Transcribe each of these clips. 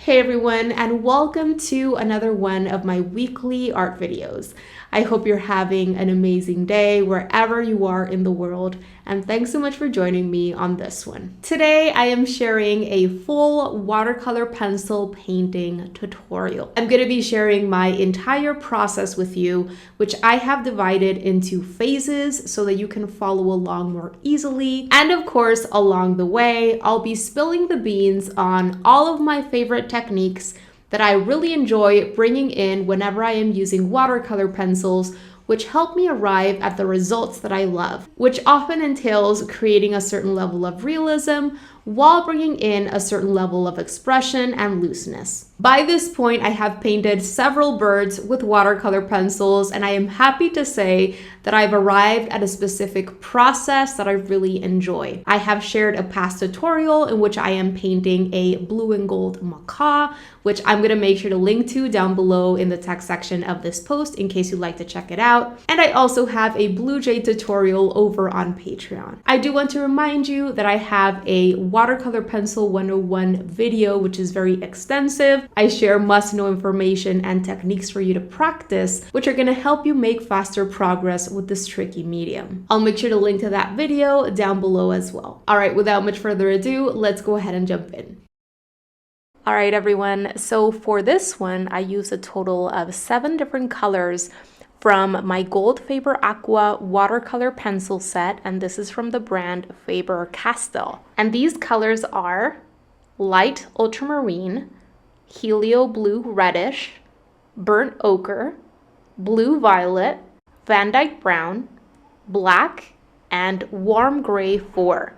Hey everyone, and welcome to another one of my weekly art videos. I hope you're having an amazing day wherever you are in the world, and thanks so much for joining me on this one. Today I am sharing a full watercolor pencil painting tutorial. I'm going to be sharing my entire process with you, which I have divided into phases so that you can follow along more easily. And of course, along the way, I'll be spilling the beans on all of my favorite techniques that I really enjoy bringing in whenever I am using watercolor pencils, which help me arrive at the results that I love, which often entails creating a certain level of realism while bringing in a certain level of expression and looseness. By this point, I have painted several birds with watercolor pencils, and I am happy to say that I've arrived at a specific process that I really enjoy. I have shared a past tutorial in which I am painting a blue and gold macaw, which I'm going to make sure to link to down below in the text section of this post in case you'd like to check it out. And I also have a blue jay tutorial over on Patreon. I do want to remind you that I have a watercolor pencil 101 video, which is very extensive. I share must-know information and techniques for you to practice, which are going to help you make faster progress with this tricky medium. I'll make sure to link to that video down below as well. All right, without much further ado, let's go ahead and jump in. All right, everyone. So for this one, I used a total of 7 different colors from my Gold Faber Aqua watercolor pencil set, and this is from the brand Faber-Castell. And these colors are light ultramarine, helio blue reddish, burnt ochre, blue violet, Van Dyke brown, black, and warm gray 4.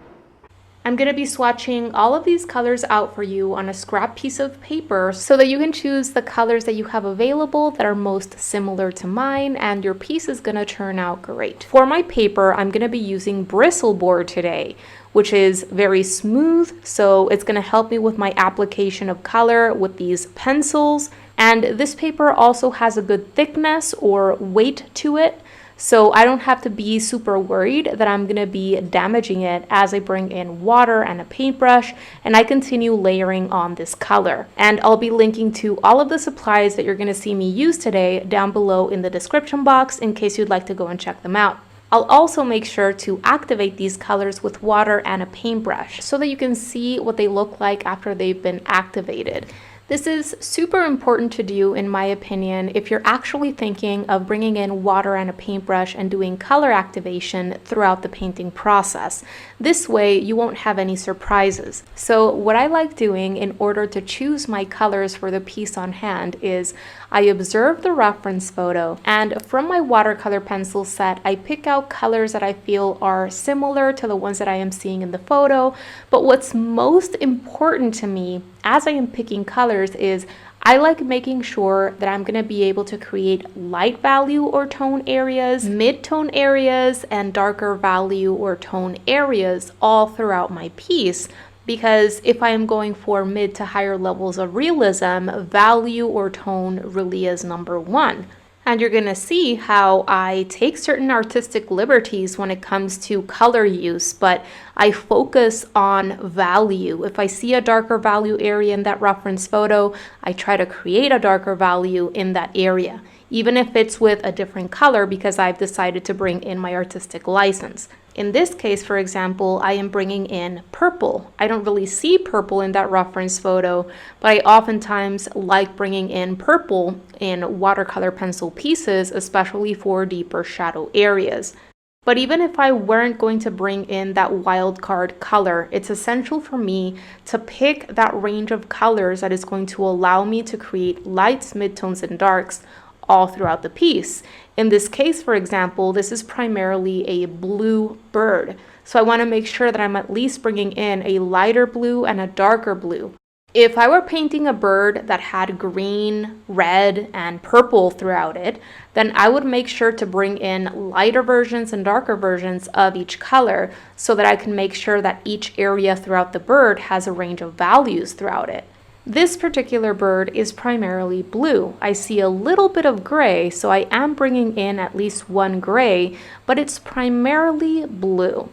I'm going to be swatching all of these colors out for you on a scrap piece of paper so that you can choose the colors that you have available that are most similar to mine, and your piece is going to turn out great. For my paper, I'm going to be using bristle board today, which is very smooth, so it's going to help me with my application of color with these pencils. And this paper also has a good thickness or weight to it, so I don't have to be super worried that I'm going to be damaging it as I bring in water and a paintbrush and I continue layering on this color. And I'll be linking to all of the supplies that you're going to see me use today down below in the description box in case you'd like to go and check them out. I'll also make sure to activate these colors with water and a paintbrush so that you can see what they look like after they've been activated. This is super important to do, in my opinion, if you're actually thinking of bringing in water and a paintbrush and doing color activation throughout the painting process. This way, you won't have any surprises. So what I like doing in order to choose my colors for the piece on hand is I observe the reference photo, and from my watercolor pencil set, I pick out colors that I feel are similar to the ones that I am seeing in the photo. But what's most important to me as I am picking colors is I like making sure that I'm going to be able to create light value or tone areas, mid-tone areas, and darker value or tone areas all throughout my piece. Because if I am going for mid to higher levels of realism, value or tone really is number one. And you're going to see how I take certain artistic liberties when it comes to color use, but I focus on value. If I see a darker value area in that reference photo, I try to create a darker value in that area, even if it's with a different color because I've decided to bring in my artistic license. In this case, for example, I am bringing in purple. I don't really see purple in that reference photo, but I oftentimes like bringing in purple in watercolor pencil pieces, especially for deeper shadow areas. But even if I weren't going to bring in that wild card color, it's essential for me to pick that range of colors that is going to allow me to create lights, midtones, and darks all throughout the piece. In this case, for example, this is primarily a blue bird. So I want to make sure that I'm at least bringing in a lighter blue and a darker blue. If I were painting a bird that had green, red, and purple throughout it, then I would make sure to bring in lighter versions and darker versions of each color so that I can make sure that each area throughout the bird has a range of values throughout it. This particular bird is primarily blue. I see a little bit of gray, so I am bringing in at least one gray, but it's primarily blue.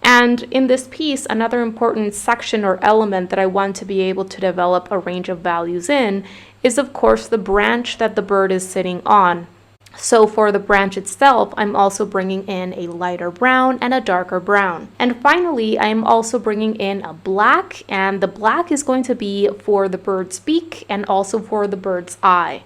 And in this piece, another important section or element that I want to be able to develop a range of values in is, of course, the branch that the bird is sitting on. So for the branch itself, I'm also bringing in a lighter brown and a darker brown. And finally, I'm also bringing in a black, and the black is going to be for the bird's beak and also for the bird's eye.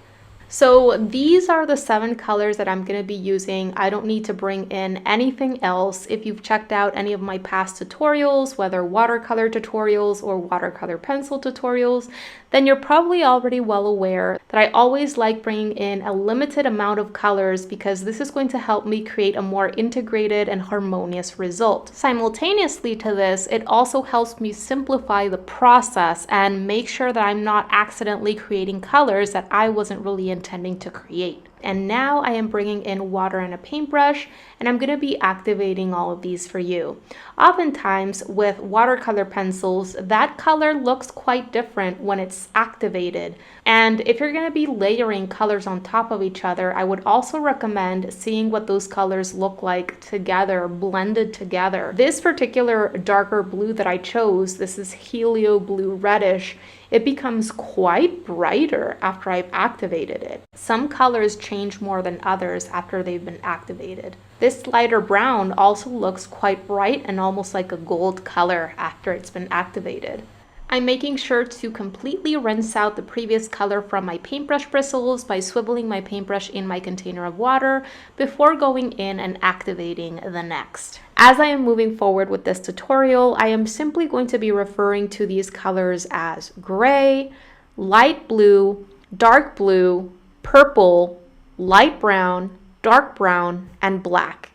So these are the 7 colors that I'm going to be using. I don't need to bring in anything else. If you've checked out any of my past tutorials, whether watercolor tutorials or watercolor pencil tutorials, then you're probably already well aware that I always like bringing in a limited amount of colors because this is going to help me create a more integrated and harmonious result. Simultaneously to this, it also helps me simplify the process and make sure that I'm not accidentally creating colors that I wasn't really intending to create. And now I am bringing in water and a paintbrush, and I'm going to be activating all of these for you. Oftentimes with watercolor pencils, that color looks quite different when it's activated. And if you're going to be layering colors on top of each other, I would also recommend seeing what those colors look like together, blended together. This particular darker blue that I chose, this is Helio Blue Reddish, it becomes quite brighter after I've activated it. Some colors change more than others after they've been activated. This lighter brown also looks quite bright and almost like a gold color after it's been activated. I'm making sure to completely rinse out the previous color from my paintbrush bristles by swiveling my paintbrush in my container of water before going in and activating the next. As I am moving forward with this tutorial, I am simply going to be referring to these colors as gray, light blue, dark blue, purple, light brown, dark brown, and black.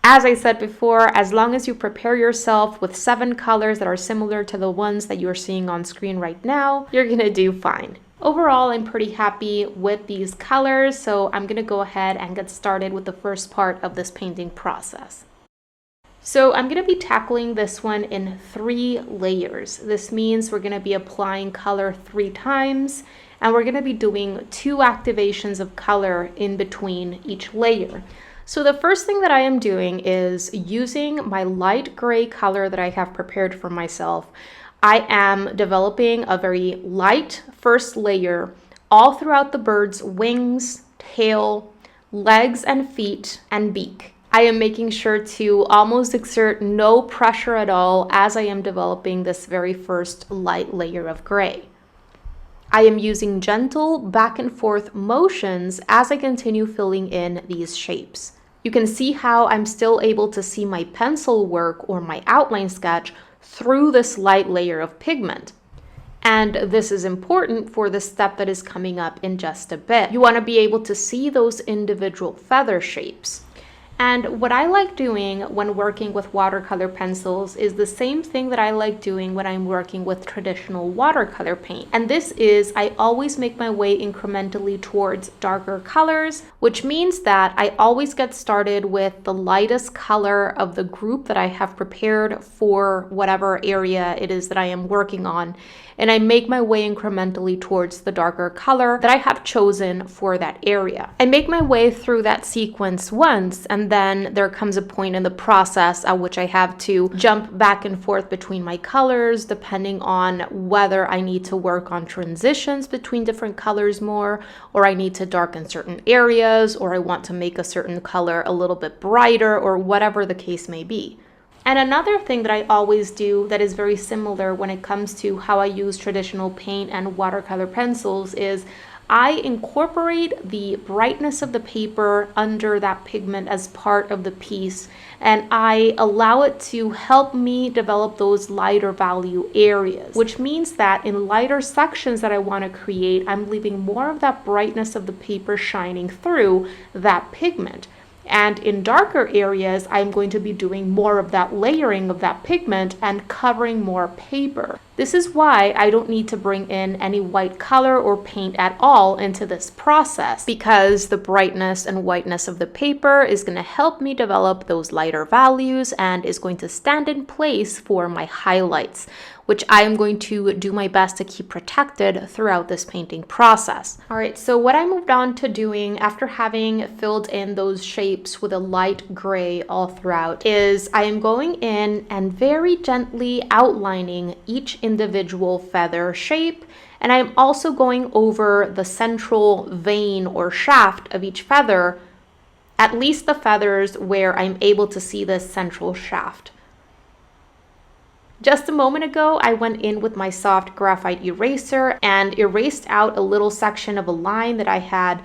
As I said before, as long as you prepare yourself with 7 colors that are similar to the ones that you're seeing on screen right now, you're gonna do fine. Overall, I'm pretty happy with these colors, so I'm gonna go ahead and get started with the first part of this painting process. So I'm gonna be tackling this one in 3 layers. This means we're gonna be applying color 3 times, and we're gonna be doing 2 activations of color in between each layer. So the first thing that I am doing is using my light gray color that I have prepared for myself. I am developing a very light first layer all throughout the bird's wings, tail, legs and feet, and beak. I am making sure to almost exert no pressure at all as I am developing this very first light layer of gray. I am using gentle back and forth motions as I continue filling in these shapes. You can see how I'm still able to see my pencil work or my outline sketch through this light layer of pigment. And this is important for the step that is coming up in just a bit. You want to be able to see those individual feather shapes. And what I like doing when working with watercolor pencils is the same thing that I like doing when I'm working with traditional watercolor paint. And this is, I always make my way incrementally towards darker colors, which means that I always get started with the lightest color of the group that I have prepared for whatever area it is that I am working on. And I make my way incrementally towards the darker color that I have chosen for that area. I make my way through that sequence once, and then there comes a point in the process at which I have to jump back and forth between my colors, depending on whether I need to work on transitions between different colors more, or I need to darken certain areas, or I want to make a certain color a little bit brighter, or whatever the case may be. And another thing that I always do that is very similar when it comes to how I use traditional paint and watercolor pencils is I incorporate the brightness of the paper under that pigment as part of the piece, and I allow it to help me develop those lighter value areas, which means that in lighter sections that I want to create, I'm leaving more of that brightness of the paper shining through that pigment. And in darker areas, I'm going to be doing more of that layering of that pigment and covering more paper. This is why I don't need to bring in any white color or paint at all into this process, because the brightness and whiteness of the paper is going to help me develop those lighter values and is going to stand in place for my highlights, which I am going to do my best to keep protected throughout this painting process. All right, so what I moved on to doing after having filled in those shapes with a light gray all throughout is I am going in and very gently outlining each individual feather shape. And I'm also going over the central vein or shaft of each feather, at least the feathers where I'm able to see this central shaft. Just a moment ago, I went in with my soft graphite eraser and erased out a little section of a line that I had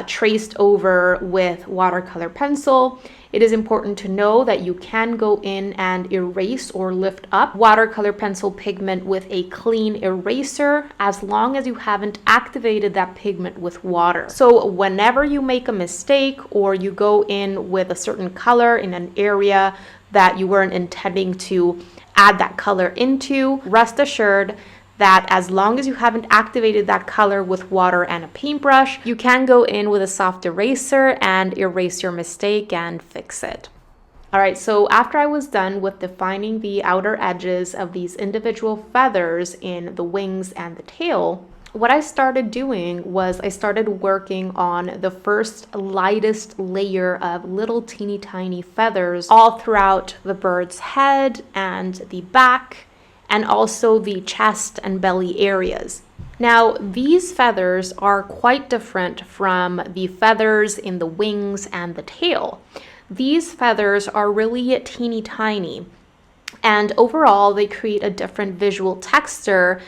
traced over with watercolor pencil. It is important to know that you can go in and erase or lift up watercolor pencil pigment with a clean eraser as long as you haven't activated that pigment with water. So whenever you make a mistake or you go in with a certain color in an area that you weren't intending to add that color into, rest assured that as long as you haven't activated that color with water and a paintbrush, you can go in with a soft eraser and erase your mistake and fix it. All right, so after I was done with defining the outer edges of these individual feathers in the wings and the tail, what I started doing was I started working on the first lightest layer of little teeny tiny feathers all throughout the bird's head and the back, and also the chest and belly areas. Now, these feathers are quite different from the feathers in the wings and the tail. These feathers are really teeny tiny, and overall they create a different visual texture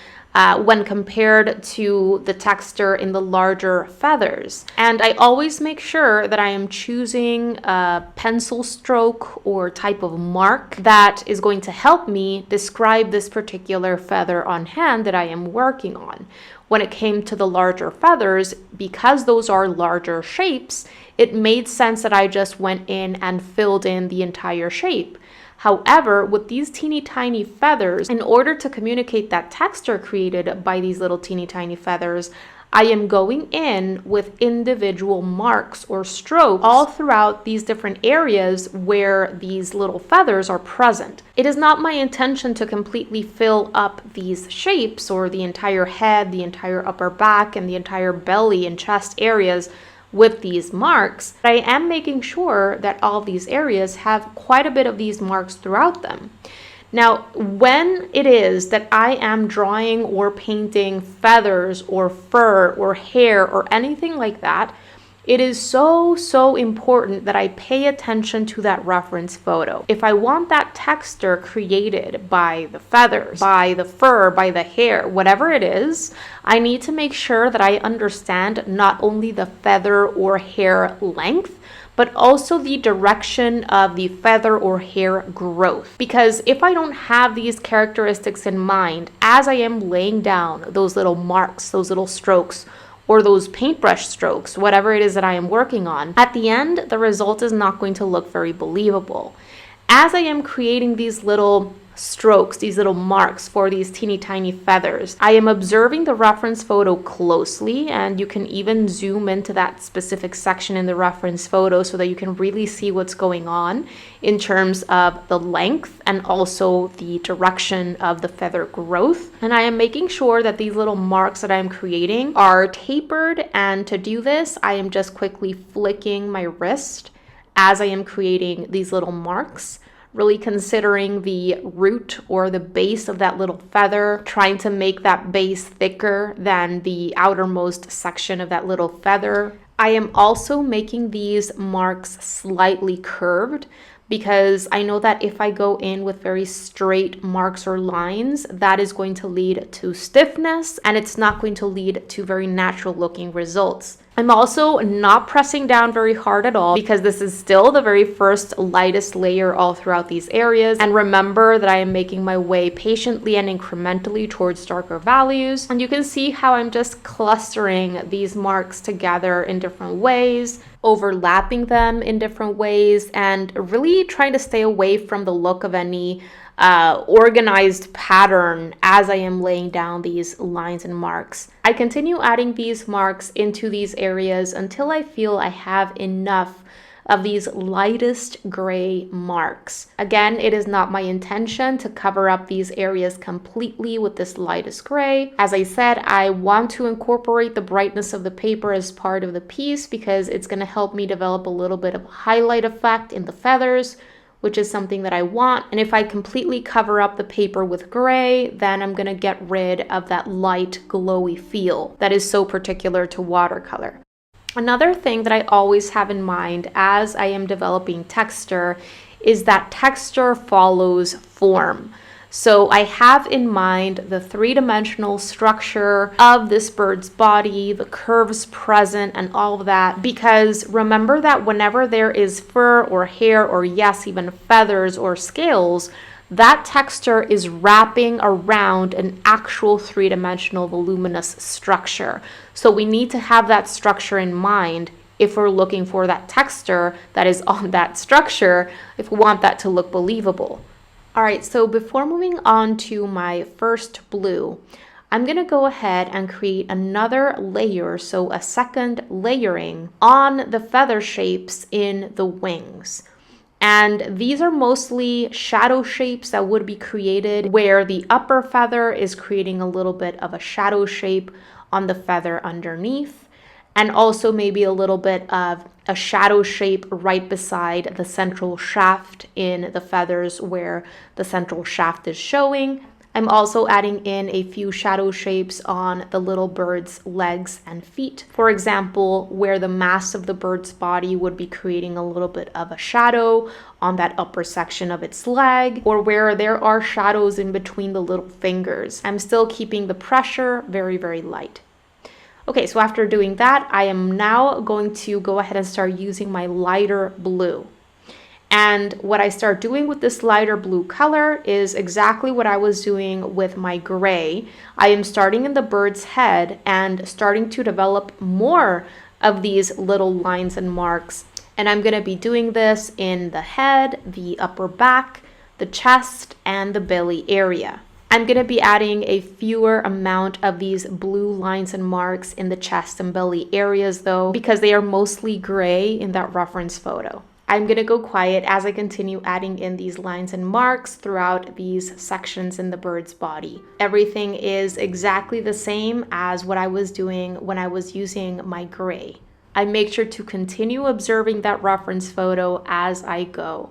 when compared to the texture in the larger feathers. And I always make sure that I am choosing a pencil stroke or type of mark that is going to help me describe this particular feather on hand that I am working on. When it came to the larger feathers, because those are larger shapes, it made sense that I just went in and filled in the entire shape. However, with these teeny tiny feathers, in order to communicate that texture created by these little teeny tiny feathers, I am going in with individual marks or strokes all throughout these different areas where these little feathers are present. It is not my intention to completely fill up these shapes or the entire head, the entire upper back, and the entire belly and chest areas with these marks, but I am making sure that all these areas have quite a bit of these marks throughout them. Now, when it is that I am drawing or painting feathers or fur or hair or anything like that, it is so important that I pay attention to that reference photo. If I want that texture created by the feathers, by the fur, by the hair, whatever it is, I need to make sure that I understand not only the feather or hair length, but also the direction of the feather or hair growth. Because if I don't have these characteristics in mind as I am laying down those little marks, those little strokes, or those paintbrush strokes, whatever it is that I am working on, at the end, the result is not going to look very believable. As I am creating these little strokes, these little marks for these teeny tiny feathers, I am observing the reference photo closely, and you can even zoom into that specific section in the reference photo so that you can really see what's going on in terms of the length and also the direction of the feather growth. And I am making sure that these little marks that I'm creating are tapered, and to do this, I am just quickly flicking my wrist as I am creating these little marks, really considering the root or the base of that little feather, trying to make that base thicker than the outermost section of that little feather. I am also making these marks slightly curved because I know that if I go in with very straight marks or lines, that is going to lead to stiffness and it's not going to lead to very natural looking results. I'm also not pressing down very hard at all because this is still the very first lightest layer all throughout these areas. And remember that I am making my way patiently and incrementally towards darker values. And you can see how I'm just clustering these marks together in different ways, overlapping them in different ways, and really trying to stay away from the look of any organized pattern as I am laying down these lines and marks. I continue adding these marks into these areas until I feel I have enough of these lightest gray marks. Again, it is not my intention to cover up these areas completely with this lightest gray. As I said, I want to incorporate the brightness of the paper as part of the piece because it's going to help me develop a little bit of highlight effect in the feathers, which is something that I want. And if I completely cover up the paper with gray, then I'm gonna get rid of that light, glowy feel that is so particular to watercolor. Another thing that I always have in mind as I am developing texture is that texture follows form. So I have in mind the three-dimensional structure of this bird's body, the curves present and all of that, because remember that whenever there is fur or hair or yes, even feathers or scales, that texture is wrapping around an actual three-dimensional voluminous structure. So we need to have that structure in mind if we're looking for that texture that is on that structure, if we want that to look believable. All right, so before moving on to my first blue, I'm gonna go ahead and create another layer, so a second layering on the feather shapes in the wings. And these are mostly shadow shapes that would be created where the upper feather is creating a little bit of a shadow shape on the feather underneath, and also maybe a little bit of a shadow shape right beside the central shaft in the feathers where the central shaft is showing. I'm also adding in a few shadow shapes on the little bird's legs and feet. For example, where the mass of the bird's body would be creating a little bit of a shadow on that upper section of its leg, or where there are shadows in between the little fingers. I'm still keeping the pressure very, very light. Okay, so after doing that, I am now going to go ahead and start using my lighter blue. And what I start doing with this lighter blue color is exactly what I was doing with my gray. I am starting in the bird's head and starting to develop more of these little lines and marks. And I'm going to be doing this in the head, the upper back, the chest, and the belly area. I'm going to be adding a fewer amount of these blue lines and marks in the chest and belly areas though, because they are mostly gray in that reference photo. I'm going to go quiet as I continue adding in these lines and marks throughout these sections in the bird's body. Everything is exactly the same as what I was doing when I was using my gray. I make sure to continue observing that reference photo as I go.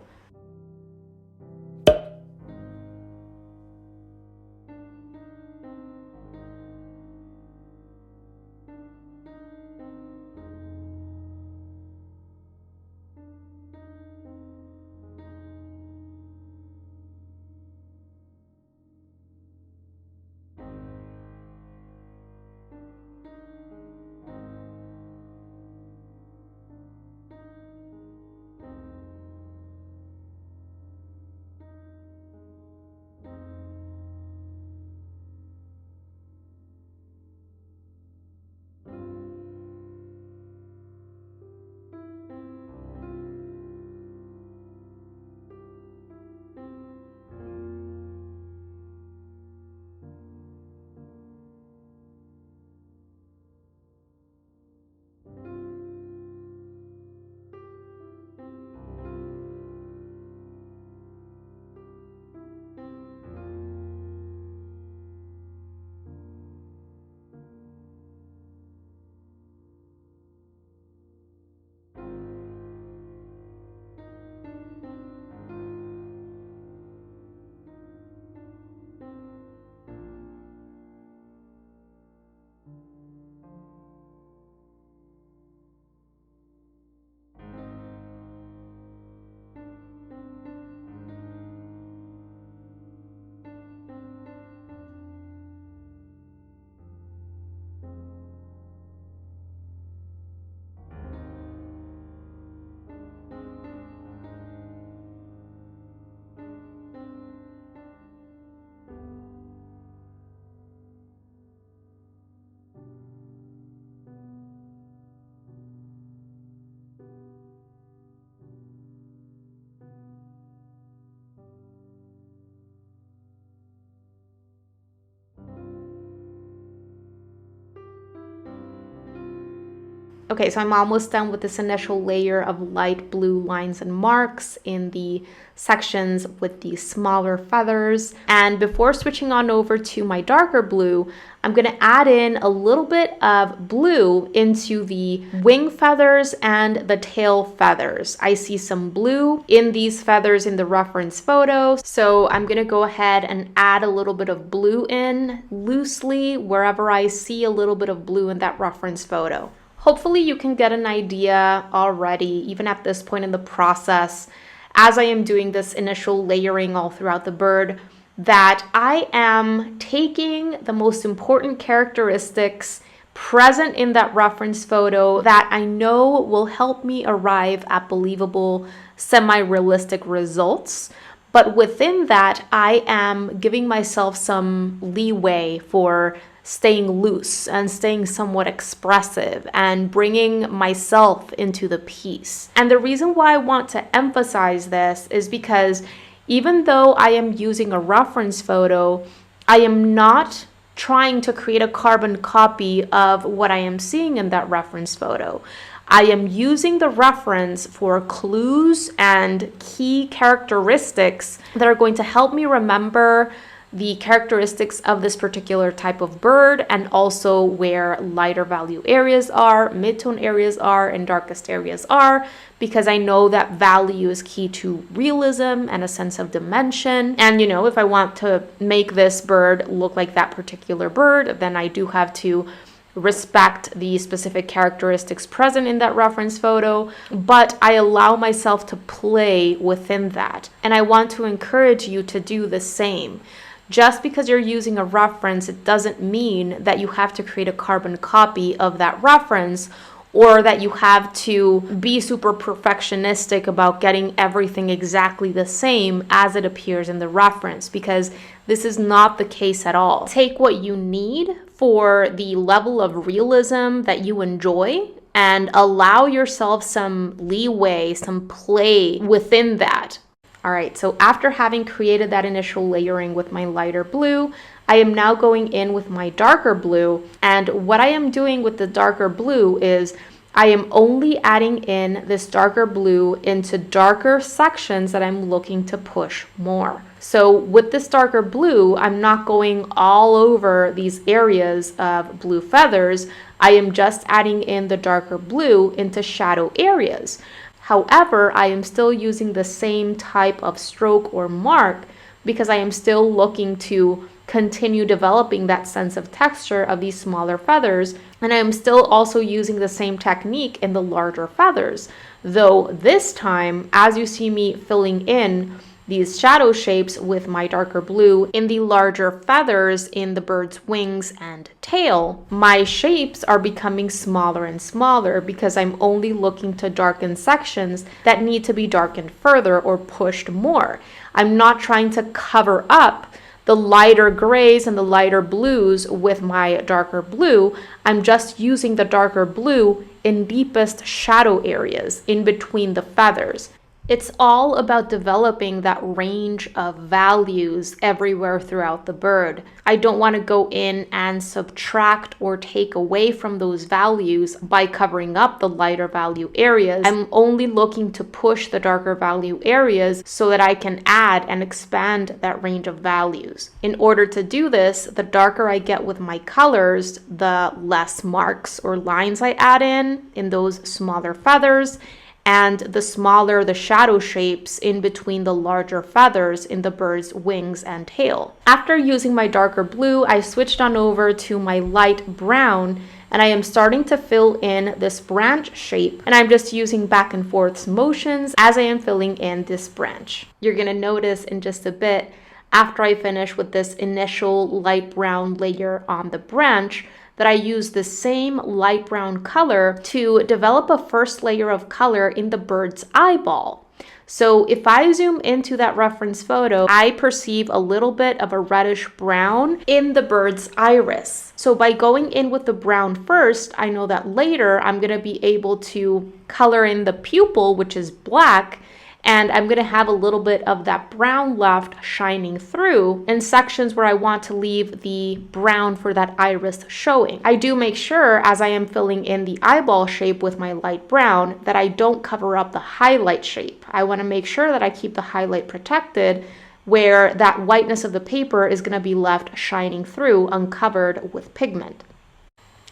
Okay, so I'm almost done with this initial layer of light blue lines and marks in the sections with the smaller feathers. And before switching on over to my darker blue, I'm going to add in a little bit of blue into the wing feathers and the tail feathers. I see some blue in these feathers in the reference photo, so I'm going to go ahead and add a little bit of blue in loosely wherever I see a little bit of blue in that reference photo. Hopefully you can get an idea already, even at this point in the process, as I am doing this initial layering all throughout the bird, that I am taking the most important characteristics present in that reference photo that I know will help me arrive at believable, semi-realistic results. But within that, I am giving myself some leeway for staying loose and staying somewhat expressive and bringing myself into the piece. And the reason why I want to emphasize this is because even though I am using a reference photo, I am not trying to create a carbon copy of what I am seeing in that reference photo. I am using the reference for clues and key characteristics that are going to help me remember the characteristics of this particular type of bird, and also where lighter value areas are, mid-tone areas are, and darkest areas are, because I know that value is key to realism and a sense of dimension. And if I want to make this bird look like that particular bird, then I do have to respect the specific characteristics present in that reference photo, but I allow myself to play within that. And I want to encourage you to do the same. Just because you're using a reference, it doesn't mean that you have to create a carbon copy of that reference, or that you have to be super perfectionistic about getting everything exactly the same as it appears in the reference, because this is not the case at all. Take what you need for the level of realism that you enjoy and allow yourself some leeway, some play within that. All right, so after having created that initial layering with my lighter blue, I am now going in with my darker blue. And what I am doing with the darker blue is I am only adding in this darker blue into darker sections that I'm looking to push more. So with this darker blue, I'm not going all over these areas of blue feathers. I am just adding in the darker blue into shadow areas. However, I am still using the same type of stroke or mark because I am still looking to continue developing that sense of texture of these smaller feathers. And I am still also using the same technique in the larger feathers. Though this time, as you see me filling in these shadow shapes with my darker blue in the larger feathers in the bird's wings and tail, my shapes are becoming smaller and smaller because I'm only looking to darken sections that need to be darkened further or pushed more. I'm not trying to cover up the lighter grays and the lighter blues with my darker blue. I'm just using the darker blue in deepest shadow areas in between the feathers. It's all about developing that range of values everywhere throughout the bird. I don't want to go in and subtract or take away from those values by covering up the lighter value areas. I'm only looking to push the darker value areas so that I can add and expand that range of values. In order to do this, the darker I get with my colors, the less marks or lines I add in those smaller feathers, and the smaller the shadow shapes in between the larger feathers in the bird's wings and tail. After using my darker blue, I switched on over to my light brown, and I am starting to fill in this branch shape, and I'm just using back and forth motions as I am filling in this branch. You're going to notice in just a bit, after I finish with this initial light brown layer on the branch, that I use the same light brown color to develop a first layer of color in the bird's eyeball. So if I zoom into that reference photo, I perceive a little bit of a reddish brown in the bird's iris. So by going in with the brown first, I know that later I'm going to be able to color in the pupil, which is black, And I'm going to have a little bit of that brown left shining through in sections where I want to leave the brown for that iris showing. I do make sure as I am filling in the eyeball shape with my light brown that I don't cover up the highlight shape. I want to make sure that I keep the highlight protected, where that whiteness of the paper is going to be left shining through uncovered with pigment.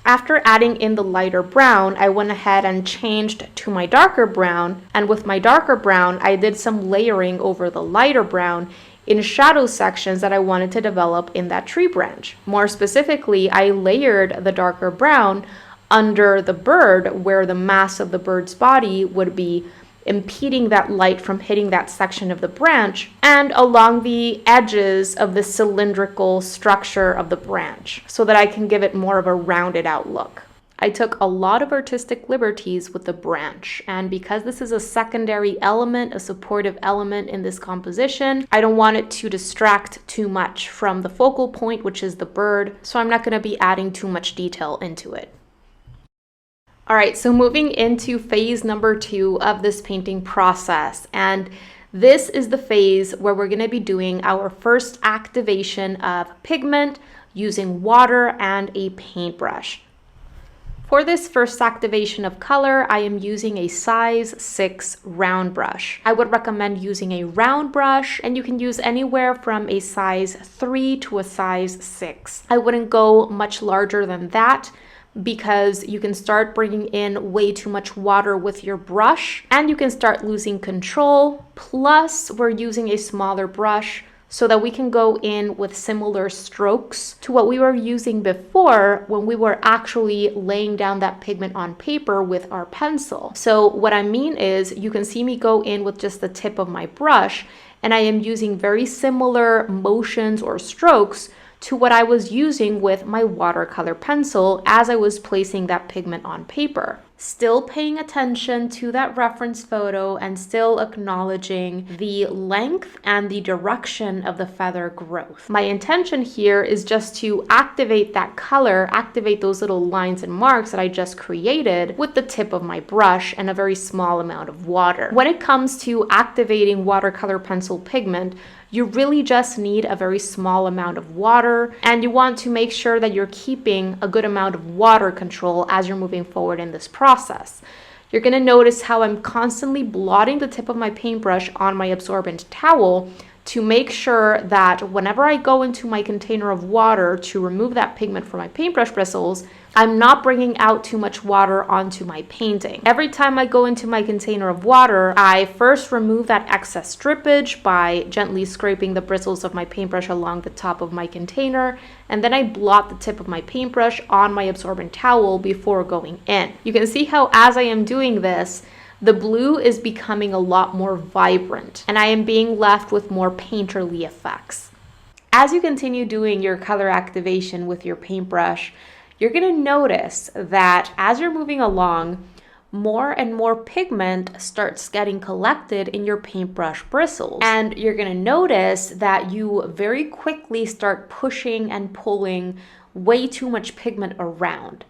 After adding in the lighter brown, I went ahead and changed to my darker brown, and with my darker brown, I did some layering over the lighter brown in shadow sections that I wanted to develop in that tree branch. More specifically, I layered the darker brown under the bird, where the mass of the bird's body would be impeding that light from hitting that section of the branch, and along the edges of the cylindrical structure of the branch, so that I can give it more of a rounded out look. I took a lot of artistic liberties with the branch, and because this is a secondary element, a supportive element in this composition, I don't want it to distract too much from the focal point, which is the bird, so I'm not going to be adding too much detail into it. All right, so moving into phase number 2 of this painting process, and this is the phase where we're going to be doing our first activation of pigment using water and a paintbrush. For this first activation of color, I am using a size 6 round brush. I would recommend using a round brush, and you can use anywhere from a size 3 to a size 6. I wouldn't go much larger than that, because you can start bringing in way too much water with your brush and you can start losing control. Plus, we're using a smaller brush so that we can go in with similar strokes to what we were using before when we were actually laying down that pigment on paper with our pencil. So what I mean is, you can see me go in with just the tip of my brush, and I am using very similar motions or strokes to what I was using with my watercolor pencil as I was placing that pigment on paper. Still paying attention to that reference photo and still acknowledging the length and the direction of the feather growth. My intention here is just to activate that color, activate those little lines and marks that I just created with the tip of my brush and a very small amount of water. When it comes to activating watercolor pencil pigment, you really just need a very small amount of water, and you want to make sure that you're keeping a good amount of water control as you're moving forward in this process. You're going to notice how I'm constantly blotting the tip of my paintbrush on my absorbent towel to make sure that whenever I go into my container of water to remove that pigment from my paintbrush bristles, I'm not bringing out too much water onto my painting. Every time I go into my container of water, I first remove that excess drippage by gently scraping the bristles of my paintbrush along the top of my container, and then I blot the tip of my paintbrush on my absorbent towel before going in. You can see how as I am doing this, the blue is becoming a lot more vibrant, and I am being left with more painterly effects. As you continue doing your color activation with your paintbrush, you're going to notice that as you're moving along, more and more pigment starts getting collected in your paintbrush bristles. And you're going to notice that you very quickly start pushing and pulling way too much pigment around.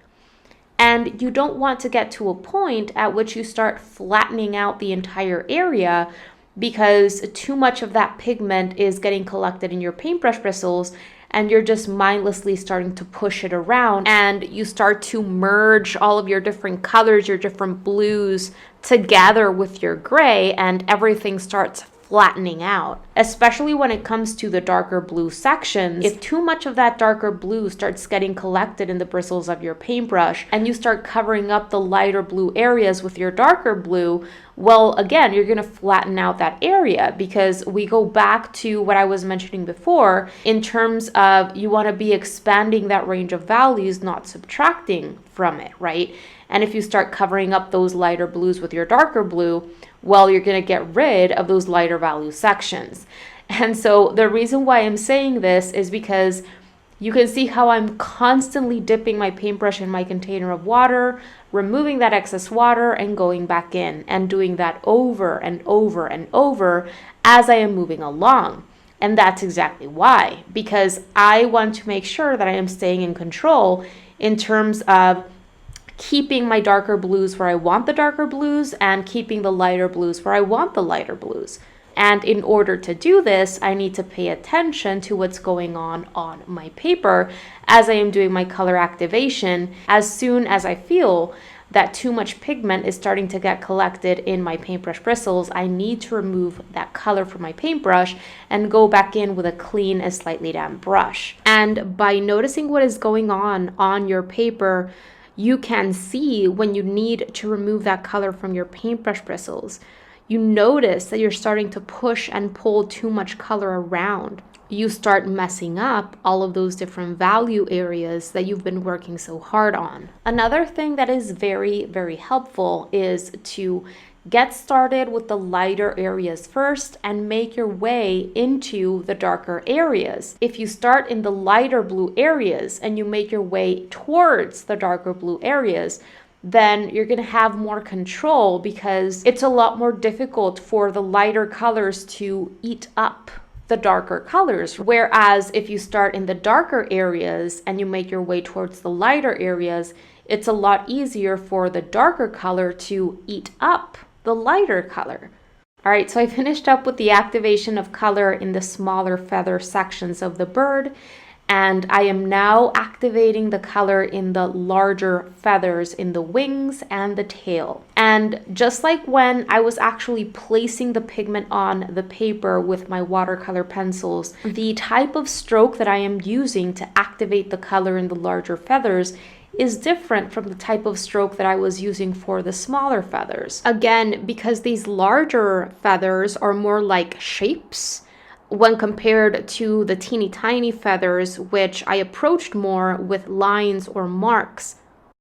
And you don't want to get to a point at which you start flattening out the entire area, because too much of that pigment is getting collected in your paintbrush bristles and you're just mindlessly starting to push it around, and you start to merge all of your different colors, your different blues together with your gray, and everything starts flattening out. Especially when it comes to the darker blue sections, if too much of that darker blue starts getting collected in the bristles of your paintbrush and you start covering up the lighter blue areas with your darker blue, well, again, you're going to flatten out that area, because we go back to what I was mentioning before in terms of you want to be expanding that range of values, not subtracting from it, right? And if you start covering up those lighter blues with your darker blue, well, you're going to get rid of those lighter value sections. And so the reason why I'm saying this is because you can see how I'm constantly dipping my paintbrush in my container of water, removing that excess water and going back in, and doing that over and over and over as I am moving along. And that's exactly why, because I want to make sure that I am staying in control in terms of keeping my darker blues where I want the darker blues and keeping the lighter blues where I want the lighter blues. And in order to do this, I need to pay attention to what's going on my paper as I am doing my color activation. As soon as I feel that too much pigment is starting to get collected in my paintbrush bristles, I need to remove that color from my paintbrush and go back in with a clean and slightly damp brush. And by noticing what is going on your paper, you can see when you need to remove that color from your paintbrush bristles. You notice that you're starting to push and pull too much color around. You start messing up all of those different value areas that you've been working so hard on. Another thing that is very, very helpful is to get started with the lighter areas first and make your way into the darker areas. If you start in the lighter blue areas and you make your way towards the darker blue areas, then you're going to have more control because it's a lot more difficult for the lighter colors to eat up the darker colors. Whereas if you start in the darker areas and you make your way towards the lighter areas, it's a lot easier for the darker color to eat up the lighter color. All right, so I finished up with the activation of color in the smaller feather sections of the bird. And I am now activating the color in the larger feathers in the wings and the tail. And just like when I was actually placing the pigment on the paper with my watercolor pencils, the type of stroke that I am using to activate the color in the larger feathers is different from the type of stroke that I was using for the smaller feathers. Again, because these larger feathers are more like shapes when compared to the teeny tiny feathers, which I approached more with lines or marks.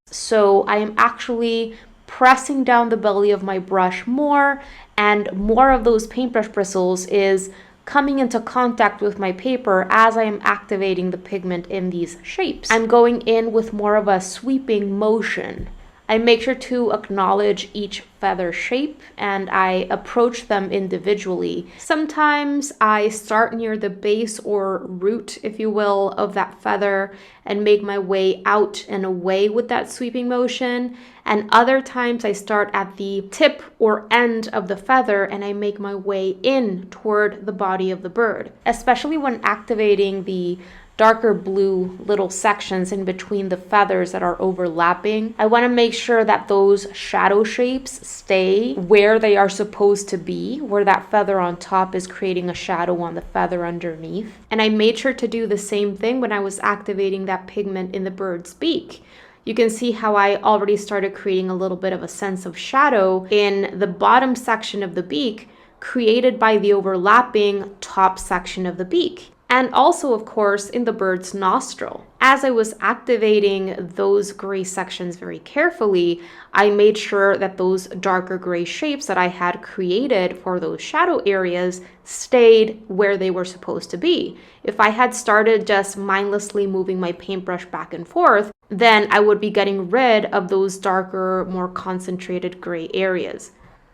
So I am actually pressing down the belly of my brush more, and more of those paintbrush bristles is coming into contact with my paper as I am activating the pigment in these shapes. I'm going in with more of a sweeping motion. I make sure to acknowledge each feather shape and I approach them individually. Sometimes I start near the base or root, if you will, of that feather and make my way out and away with that sweeping motion. And other times I start at the tip or end of the feather and I make my way in toward the body of the bird. Especially when activating the darker blue little sections in between the feathers that are overlapping. I want to make sure that those shadow shapes stay where they are supposed to be, where that feather on top is creating a shadow on the feather underneath. And I made sure to do the same thing when I was activating that pigment in the bird's beak. You can see how I already started creating a little bit of a sense of shadow in the bottom section of the beak, created by the overlapping top section of the beak. And also, of course, in the bird's nostril. As I was activating those gray sections very carefully, I made sure that those darker gray shapes that I had created for those shadow areas stayed where they were supposed to be. If I had started just mindlessly moving my paintbrush back and forth, then I would be getting rid of those darker, more concentrated gray areas.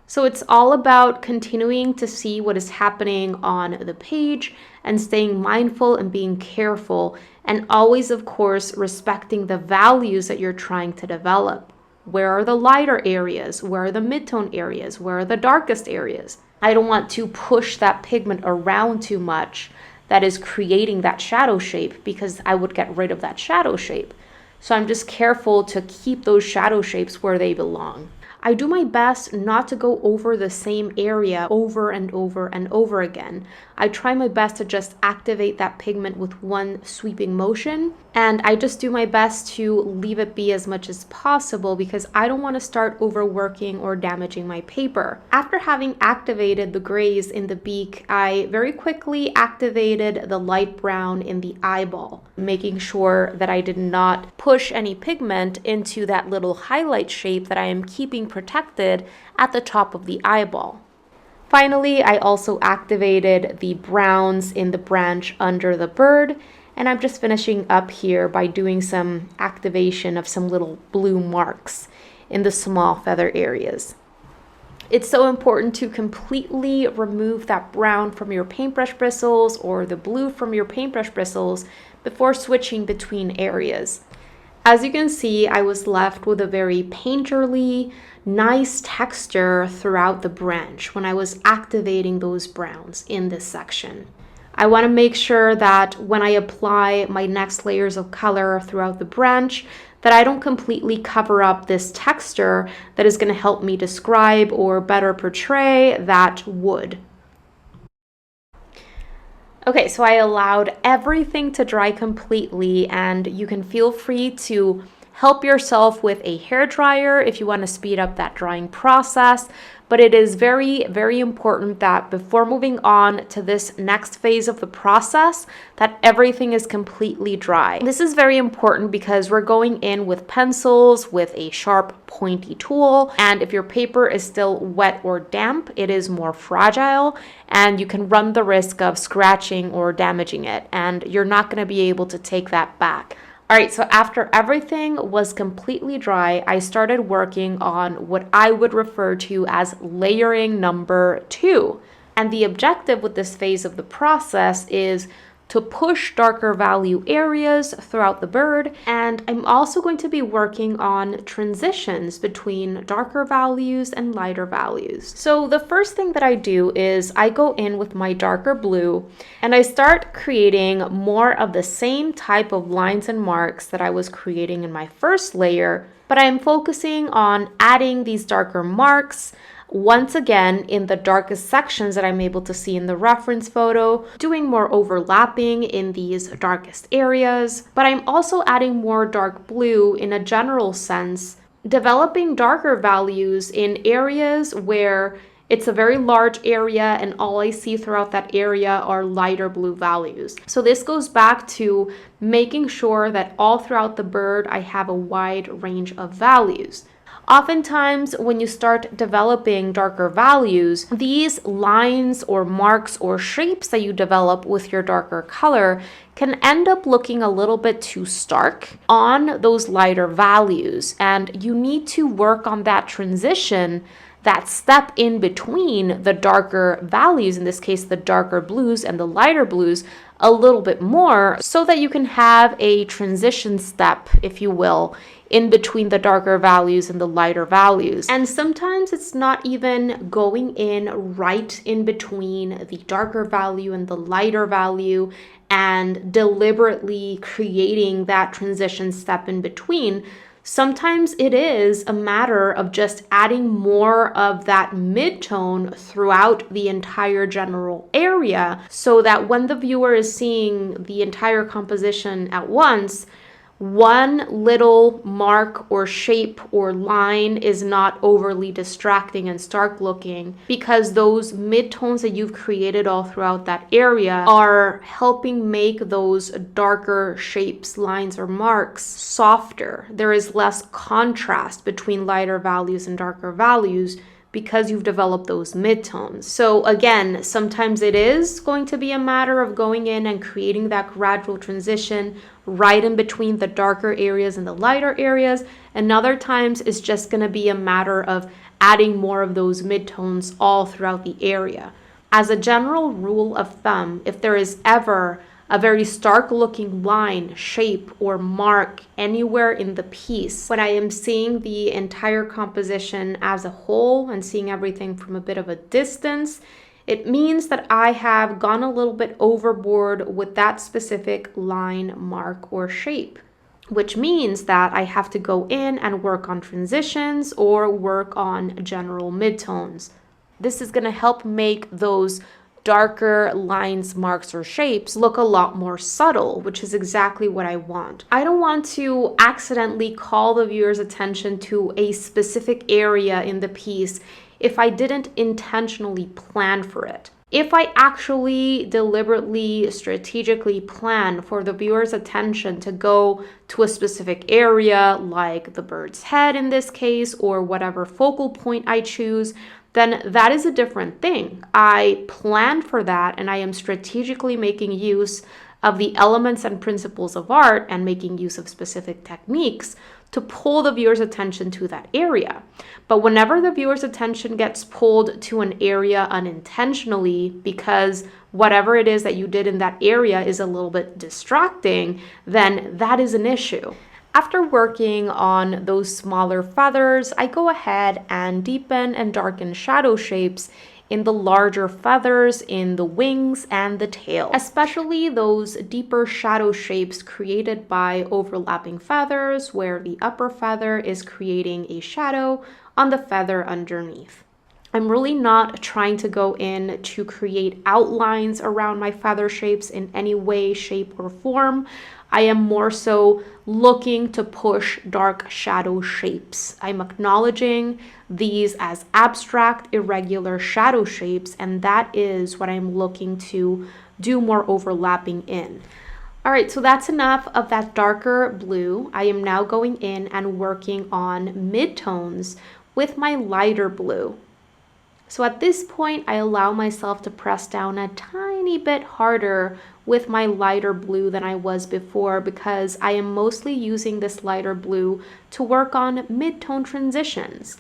So it's all about continuing to see what is happening on the page and staying mindful and being careful, and always, of course, respecting the values that you're trying to develop. Where are the lighter areas? Where are the mid-tone areas? Where are the darkest areas? I don't want to push that pigment around too much that is creating that shadow shape, because I would get rid of that shadow shape. So I'm just careful to keep those shadow shapes where they belong. I do my best not to go over the same area over and over and over again. I try my best to just activate that pigment with one sweeping motion, and I just do my best to leave it be as much as possible because I don't want to start overworking or damaging my paper. After having activated the grays in the beak, I very quickly activated the light brown in the eyeball, making sure that I did not push any pigment into that little highlight shape that I am keeping protected at the top of the eyeball. Finally, I also activated the browns in the branch under the bird, and I'm just finishing up here by doing some activation of some little blue marks in the small feather areas. It's so important to completely remove that brown from your paintbrush bristles or the blue from your paintbrush bristles before switching between areas. As you can see, I was left with a very painterly, nice texture throughout the branch when I was activating those browns in this section. I want to make sure that when I apply my next layers of color throughout the branch, that I don't completely cover up this texture that is going to help me describe or better portray that wood. Okay, so I allowed everything to dry completely, and you can feel free to help yourself with a hairdryer if you want to speed up that drying process. But it is very, very important that before moving on to this next phase of the process, that everything is completely dry. This is very important because we're going in with pencils, with a sharp, pointy tool, and if your paper is still wet or damp, it is more fragile, and you can run the risk of scratching or damaging it, and you're not going to be able to take that back. All right, so after everything was completely dry, I started working on what I would refer to as layering number 2. And the objective with this phase of the process is to push darker value areas throughout the bird. And I'm also going to be working on transitions between darker values and lighter values. So the first thing that I do is I go in with my darker blue and I start creating more of the same type of lines and marks that I was creating in my first layer, but I'm focusing on adding these darker marks once again in the darkest sections that I'm able to see in the reference photo, doing more overlapping in these darkest areas, but I'm also adding more dark blue in a general sense, developing darker values in areas where it's a very large area and all I see throughout that area are lighter blue values. So this goes back to making sure that all throughout the bird I have a wide range of values. Oftentimes, when you start developing darker values, these lines or marks or shapes that you develop with your darker color can end up looking a little bit too stark on those lighter values. And you need to work on that transition, that step in between the darker values, in this case, the darker blues and the lighter blues, a little bit more so that you can have a transition step, if you will, in between the darker values and the lighter values. And sometimes it's not even going in right in between the darker value and the lighter value and deliberately creating that transition step in between. Sometimes it is a matter of just adding more of that mid-tone throughout the entire general area so that when the viewer is seeing the entire composition at once, one little mark or shape or line is not overly distracting and stark looking, because those midtones that you've created all throughout that area are helping make those darker shapes, lines, or marks softer. There is less contrast between lighter values and darker values because you've developed those midtones. So again, sometimes it is going to be a matter of going in and creating that gradual transition right in between the darker areas and the lighter areas. And other times it's just going to be a matter of adding more of those midtones all throughout the area. As a general rule of thumb, if there is ever a very stark looking line, shape, or mark anywhere in the piece, when I am seeing the entire composition as a whole and seeing everything from a bit of a distance, it means that I have gone a little bit overboard with that specific line, mark, or shape, which means that I have to go in and work on transitions or work on general midtones. This is going to help make those darker lines, marks, or shapes look a lot more subtle, which is exactly what I want. I don't want to accidentally call the viewer's attention to a specific area in the piece if I didn't intentionally plan for it. If I actually deliberately, strategically plan for the viewer's attention to go to a specific area, like the bird's head in this case, or whatever focal point I choose, then that is a different thing. I plan for that and I am strategically making use of the elements and principles of art and making use of specific techniques to pull the viewer's attention to that area. But whenever the viewer's attention gets pulled to an area unintentionally because whatever it is that you did in that area is a little bit distracting, then that is an issue. After working on those smaller feathers, I go ahead and deepen and darken shadow shapes in the larger feathers, in the wings and the tail, especially those deeper shadow shapes created by overlapping feathers, where the upper feather is creating a shadow on the feather underneath. I'm really not trying to go in to create outlines around my feather shapes in any way, shape, or form. I am more so looking to push dark shadow shapes. I'm acknowledging these as abstract, irregular shadow shapes, and that is what I'm looking to do more overlapping in. All right, so that's enough of that darker blue. I am now going in and working on midtones with my lighter blue. So at this point, I allow myself to press down a tiny bit harder with my lighter blue than I was before, because I am mostly using this lighter blue to work on mid-tone transitions,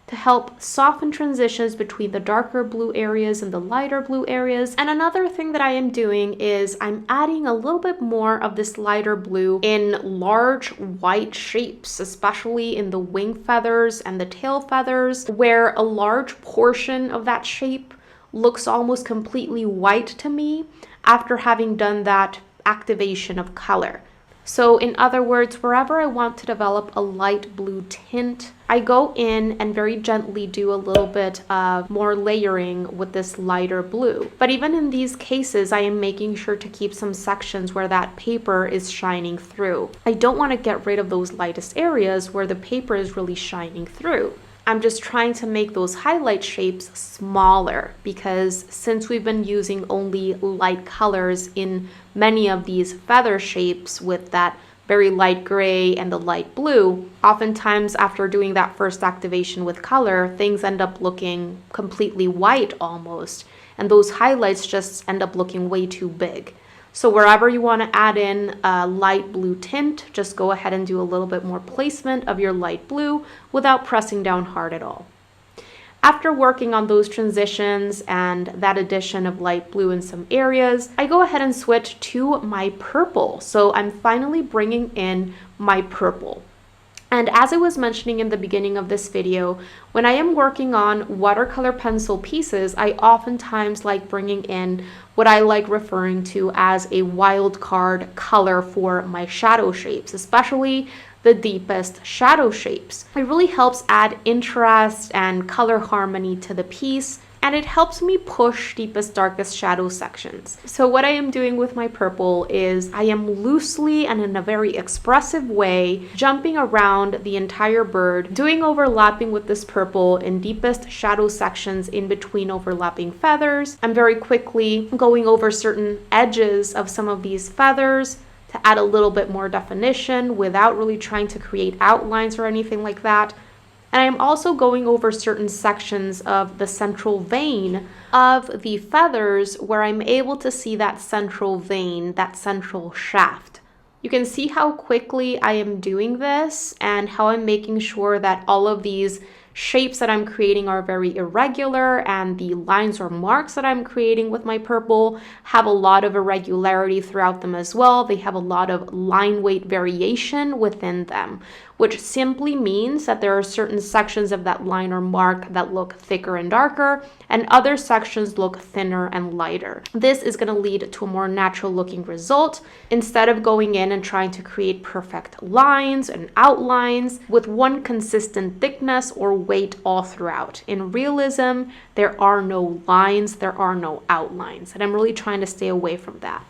to help soften transitions between the darker blue areas and the lighter blue areas. And another thing that I am doing is I'm adding a little bit more of this lighter blue in large white shapes, especially in the wing feathers and the tail feathers, where a large portion of that shape looks almost completely white to me after having done that activation of color. So in other words, wherever I want to develop a light blue tint, I go in and very gently do a little bit of more layering with this lighter blue. But even in these cases, I am making sure to keep some sections where that paper is shining through. I don't want to get rid of those lightest areas where the paper is really shining through. I'm just trying to make those highlight shapes smaller, because since we've been using only light colors in many of these feather shapes with that very light gray and the light blue, oftentimes after doing that first activation with color, things end up looking completely white almost, and those highlights just end up looking way too big. So wherever you want to add in a light blue tint, just go ahead and do a little bit more placement of your light blue without pressing down hard at all. After working on those transitions and that addition of light blue in some areas, I go ahead and switch to my purple. So I'm finally bringing in my purple. And as I was mentioning in the beginning of this video, when I am working on watercolor pencil pieces, I oftentimes like bringing in what I like referring to as a wild card color for my shadow shapes, especially the deepest shadow shapes. It really helps add interest and color harmony to the piece, and it helps me push deepest, darkest shadow sections. So what I am doing with my purple is I am loosely and in a very expressive way jumping around the entire bird, doing overlapping with this purple in deepest shadow sections in between overlapping feathers. I'm very quickly going over certain edges of some of these feathers to add a little bit more definition without really trying to create outlines or anything like that. And I'm also going over certain sections of the central vein of the feathers where I'm able to see that central vein, that central shaft. You can see how quickly I am doing this and how I'm making sure that all of these shapes that I'm creating are very irregular, and the lines or marks that I'm creating with my purple have a lot of irregularity throughout them as well. They have a lot of line weight variation within them, which simply means that there are certain sections of that line or mark that look thicker and darker, and other sections look thinner and lighter. This is going to lead to a more natural looking result instead of going in and trying to create perfect lines and outlines with one consistent thickness or weight all throughout. In realism, there are no lines, there are no outlines, and I'm really trying to stay away from that.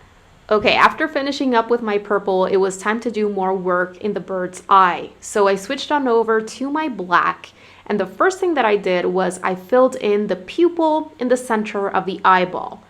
Okay, after finishing up with my purple, it was time to do more work in the bird's eye. So I switched on over to my black, and the first thing that I did was I filled in the pupil in the center of the eyeball.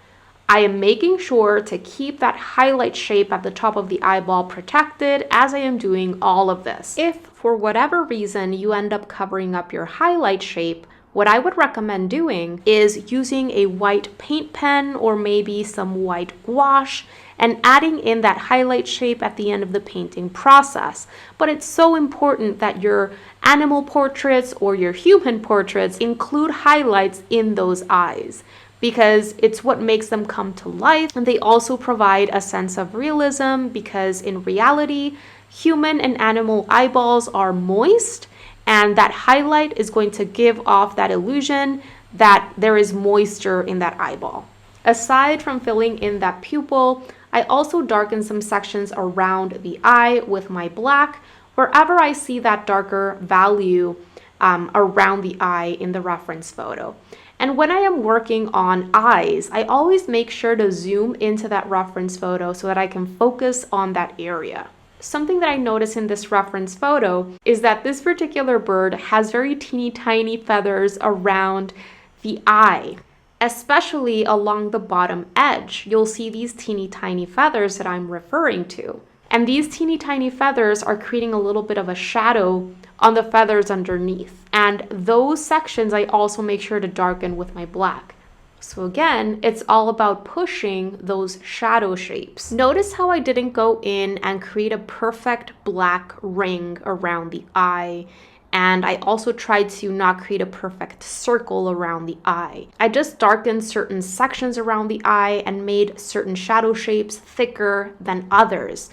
I am making sure to keep that highlight shape at the top of the eyeball protected as I am doing all of this. If for whatever reason you end up covering up your highlight shape, what I would recommend doing is using a white paint pen or maybe some white gouache and adding in that highlight shape at the end of the painting process. But it's so important that your animal portraits or your human portraits include highlights in those eyes, because it's what makes them come to life. And they also provide a sense of realism, because in reality, Human and animal eyeballs are moist, and that highlight is going to give off that illusion that there is moisture in that eyeball. Aside from filling in that pupil, I also darken some sections around the eye with my black, wherever I see that darker value around the eye in the reference photo. And when I am working on eyes, I always make sure to zoom into that reference photo so that I can focus on that area. Something that I notice in this reference photo is that this particular bird has very teeny tiny feathers around the eye, especially along the bottom edge. You'll see these teeny tiny feathers that I'm referring to. And these teeny tiny feathers are creating a little bit of a shadow on the feathers underneath. And those sections I also make sure to darken with my black. So again, it's all about pushing those shadow shapes. Notice how I didn't go in and create a perfect black ring around the eye. And I also tried to not create a perfect circle around the eye. I just darkened certain sections around the eye and made certain shadow shapes thicker than others.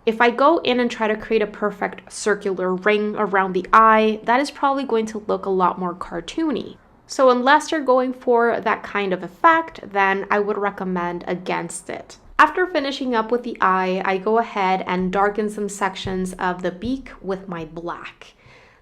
If I go in and try to create a perfect circular ring around the eye, that is probably going to look a lot more cartoony. So unless you're going for that kind of effect, then I would recommend against it. After finishing up with the eye, I go ahead and darken some sections of the beak with my black.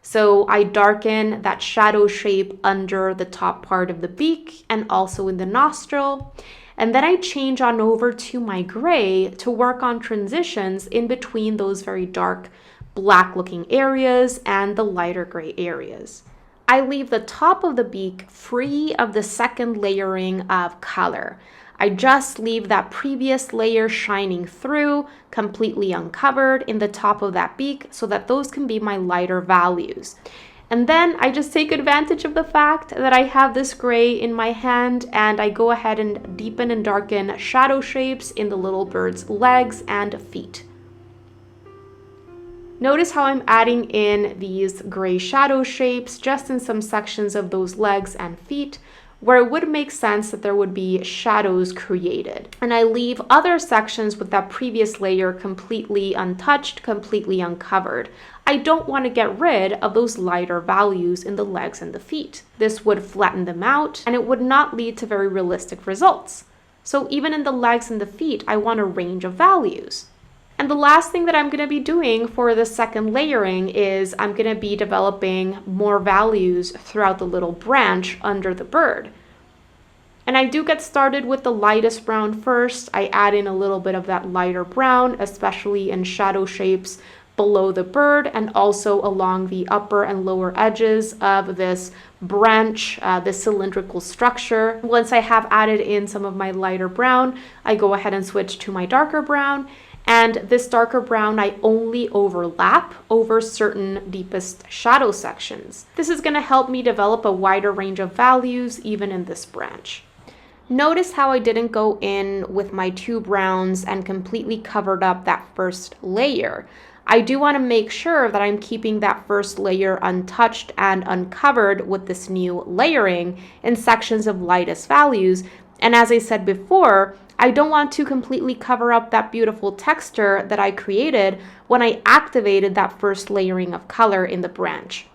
So I darken that shadow shape under the top part of the beak and also in the nostril. And then I change on over to my gray to work on transitions in between those very dark black looking areas and the lighter gray areas. I leave the top of the beak free of the second layering of color. I just leave that previous layer shining through, completely uncovered in the top of that beak so that those can be my lighter values. And then I just take advantage of the fact that I have this gray in my hand and I go ahead and deepen and darken shadow shapes in the little bird's legs and feet. Notice how I'm adding in these gray shadow shapes just in some sections of those legs and feet where it would make sense that there would be shadows created. And I leave other sections with that previous layer completely untouched, completely uncovered. I don't want to get rid of those lighter values in the legs and the feet. This would flatten them out and it would not lead to very realistic results. So even in the legs and the feet, I want a range of values. And the last thing that I'm going to be doing for the second layering is I'm going to be developing more values throughout the little branch under the bird. And I do get started with the lightest brown first. I add in a little bit of that lighter brown, especially in shadow shapes below the bird and also along the upper and lower edges of this branch, this cylindrical structure. Once I have added in some of my lighter brown, I go ahead and switch to my darker brown. And this darker brown, I only overlap over certain deepest shadow sections. This is going to help me develop a wider range of values even in this branch. Notice how I didn't go in with my two browns and completely covered up that first layer. I do want to make sure that I'm keeping that first layer untouched and uncovered with this new layering in sections of lightest values. And as I said before, I don't want to completely cover up that beautiful texture that I created when I activated that first layering of color in the branch.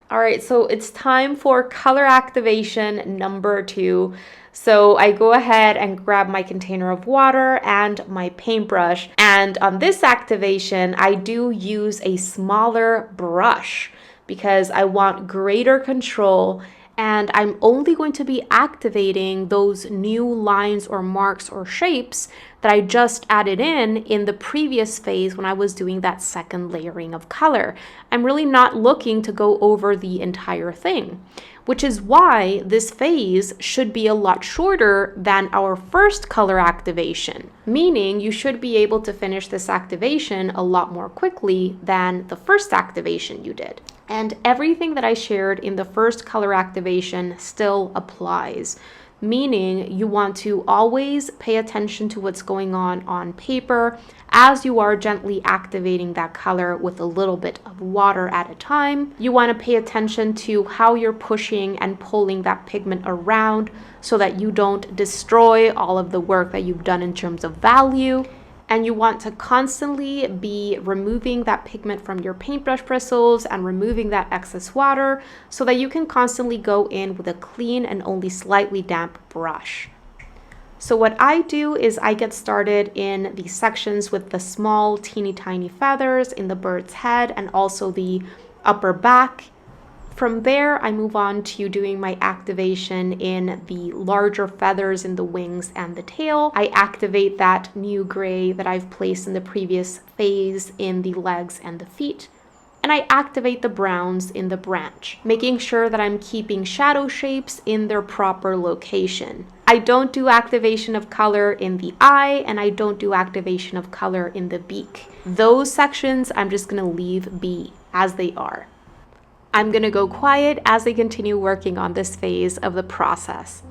All right, so it's time for color activation number 2. So I go ahead and grab my container of water and my paintbrush. And on this activation, I do use a smaller brush because I want greater control. And I'm only going to be activating those new lines or marks or shapes that I just added in the previous phase when I was doing that second layering of color. I'm really not looking to go over the entire thing, which is why this phase should be a lot shorter than our first color activation, meaning you should be able to finish this activation a lot more quickly than the first activation you did. And everything that I shared in the first color activation still applies, meaning you want to always pay attention to what's going on paper as you are gently activating that color with a little bit of water at a time. You want to pay attention to how you're pushing and pulling that pigment around so that you don't destroy all of the work that you've done in terms of value. And you want to constantly be removing that pigment from your paintbrush bristles and removing that excess water so that you can constantly go in with a clean and only slightly damp brush. So what I do is I get started in the sections with the small, teeny tiny feathers in the bird's head and also the upper back. From there, I move on to doing my activation in the larger feathers in the wings and the tail. I activate that new gray that I've placed in the previous phase in the legs and the feet. And I activate the browns in the branch, making sure that I'm keeping shadow shapes in their proper location. I don't do activation of color in the eye, and I don't do activation of color in the beak. Those sections I'm just gonna leave be as they are. I'm gonna go quiet as I continue working on this phase of the process.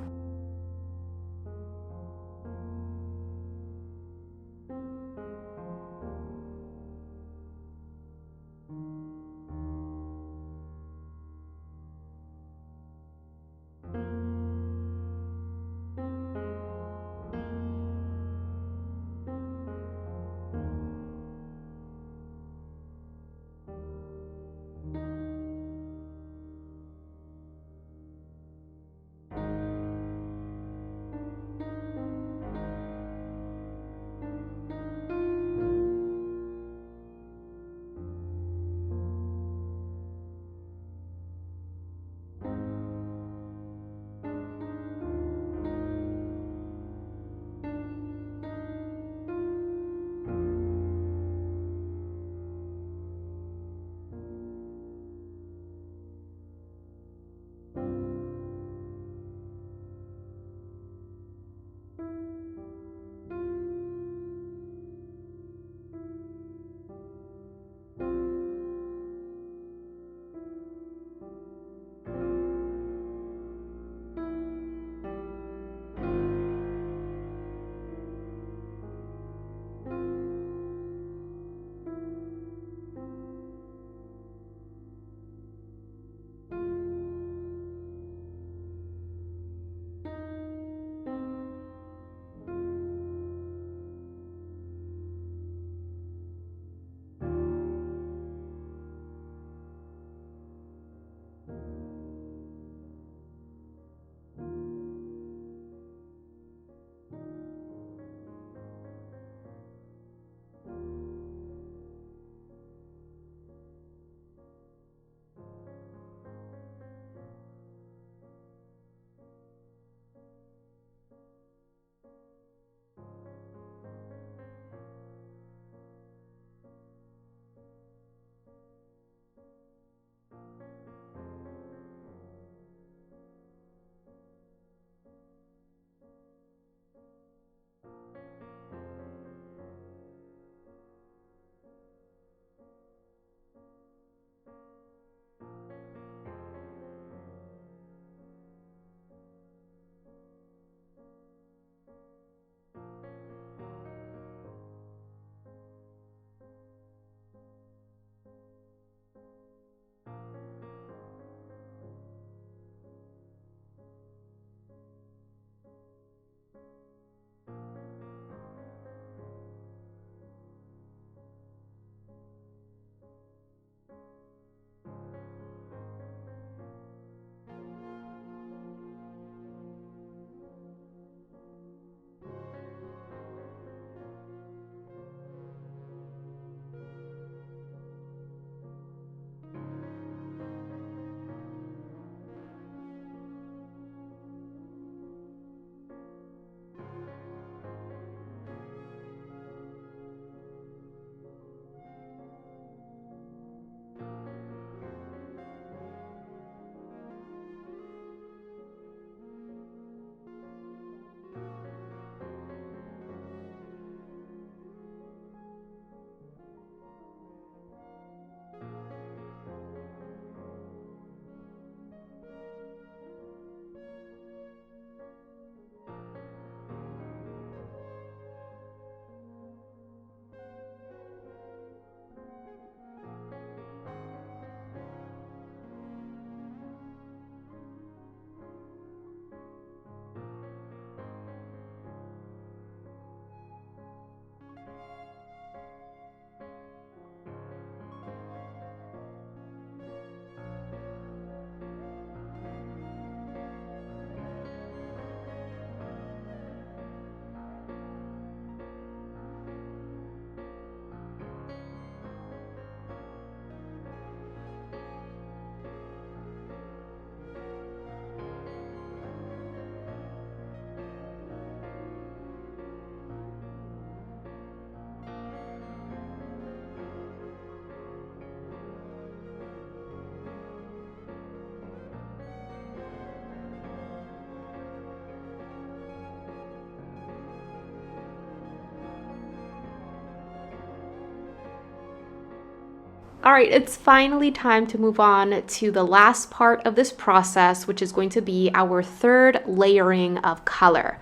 All right, it's finally time to move on to the last part of this process, which is going to be our third layering of color.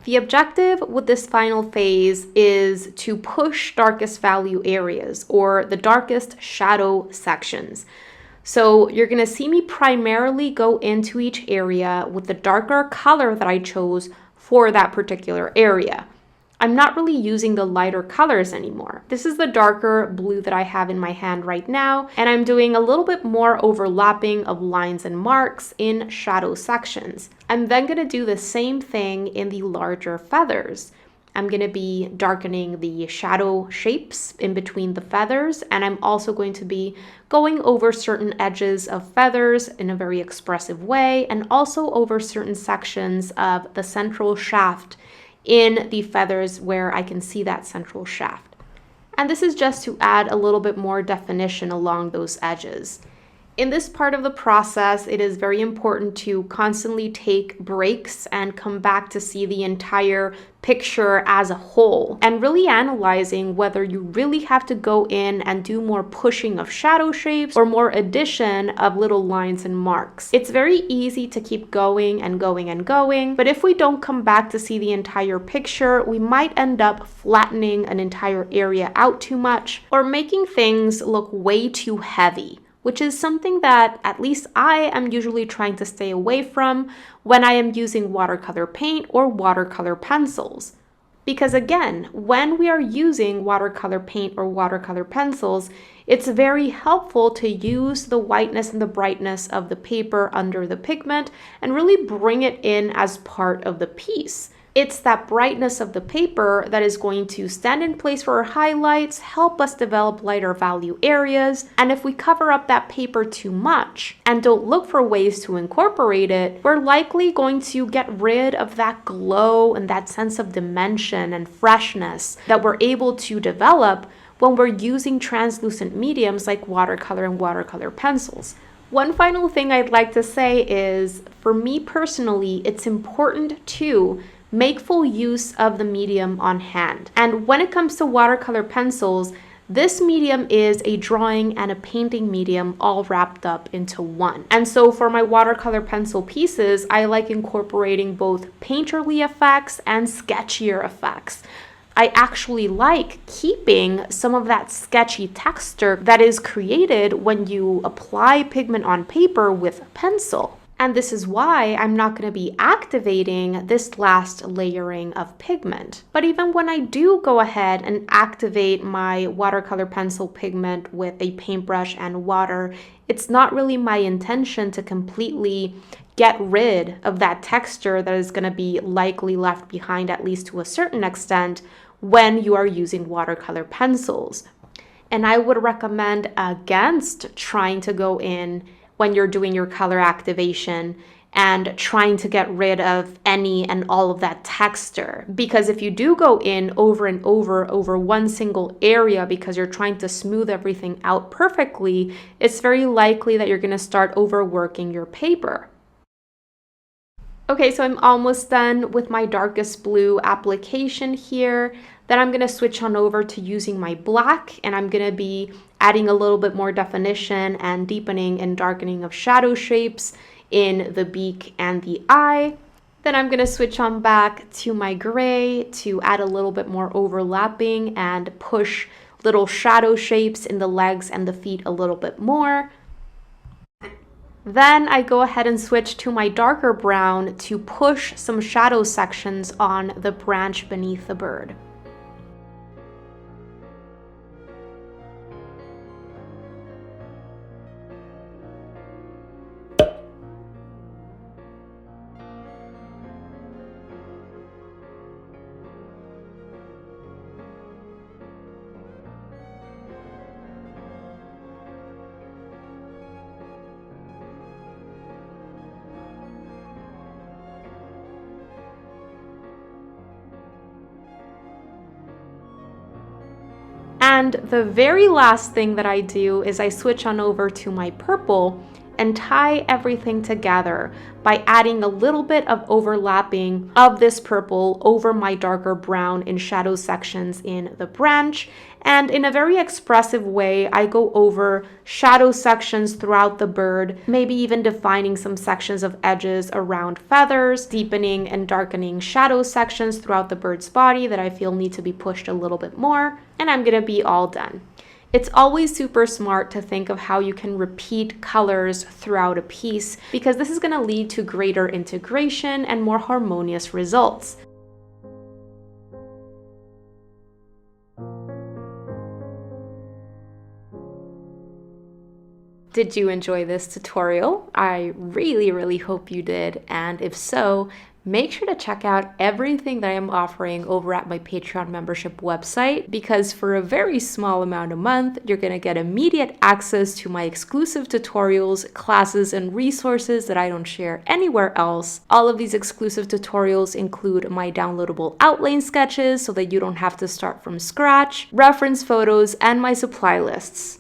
The objective with this final phase is to push darkest value areas, or the darkest shadow sections. So you're going to see me primarily go into each area with the darker color that I chose for that particular area. I'm not really using the lighter colors anymore. This is the darker blue that I have in my hand right now, and I'm doing a little bit more overlapping of lines and marks in shadow sections. I'm then going to do the same thing in the larger feathers. I'm going to be darkening the shadow shapes in between the feathers, and I'm also going to be going over certain edges of feathers in a very expressive way, and also over certain sections of the central shaft in the feathers where I can see that central shaft. And this is just to add a little bit more definition along those edges. In this part of the process, it is very important to constantly take breaks and come back to see the entire picture as a whole, and really analyzing whether you really have to go in and do more pushing of shadow shapes or more addition of little lines and marks. It's very easy to keep going and going and going, but if we don't come back to see the entire picture, we might end up flattening an entire area out too much or making things look way too heavy, which is something that at least I am usually trying to stay away from when I am using watercolor paint or watercolor pencils. Because again, when we are using watercolor paint or watercolor pencils, it's very helpful to use the whiteness and the brightness of the paper under the pigment and really bring it in as part of the piece. It's that brightness of the paper that is going to stand in place for our highlights, help us develop lighter value areas, and if we cover up that paper too much and don't look for ways to incorporate it, we're likely going to get rid of that glow and that sense of dimension and freshness that we're able to develop when we're using translucent mediums like watercolor and watercolor pencils. One final thing I'd like to say is, for me personally, it's important to make full use of the medium on hand. And when it comes to watercolor pencils, this medium is a drawing and a painting medium all wrapped up into one. And so for my watercolor pencil pieces, I like incorporating both painterly effects and sketchier effects. I actually like keeping some of that sketchy texture that is created when you apply pigment on paper with a pencil. And this is why I'm not going to be activating this last layering of pigment. But even when I do go ahead and activate my watercolor pencil pigment with a paintbrush and water, it's not really my intention to completely get rid of that texture that is going to be likely left behind, at least to a certain extent, when you are using watercolor pencils. And I would recommend against trying to go in when you're doing your color activation and trying to get rid of any and all of that texture. Because if you do go in over and over one single area because you're trying to smooth everything out perfectly, it's very likely that you're going to start overworking your paper. Okay, so I'm almost done with my darkest blue application here. Then I'm going to switch on over to using my black, and I'm going to be adding a little bit more definition and deepening and darkening of shadow shapes in the beak and the eye. Then I'm going to switch on back to my gray to add a little bit more overlapping and push little shadow shapes in the legs and the feet a little bit more. Then I go ahead and switch to my darker brown to push some shadow sections on the branch beneath the bird. And the very last thing that I do is I switch on over to my purple, and tie everything together by adding a little bit of overlapping of this purple over my darker brown in shadow sections in the branch. And in a very expressive way, I go over shadow sections throughout the bird, maybe even defining some sections of edges around feathers, deepening and darkening shadow sections throughout the bird's body that I feel need to be pushed a little bit more, and I'm gonna be all done. It's always super smart to think of how you can repeat colors throughout a piece, because this is gonna lead to greater integration and more harmonious results. Did you enjoy this tutorial? I really hope you did, and if so, make sure to check out everything that I am offering over at my Patreon membership website, because for a very small amount a month, you're going to get immediate access to my exclusive tutorials, classes, and resources that I don't share anywhere else. All of these exclusive tutorials include my downloadable outline sketches so that you don't have to start from scratch, reference photos, and my supply lists.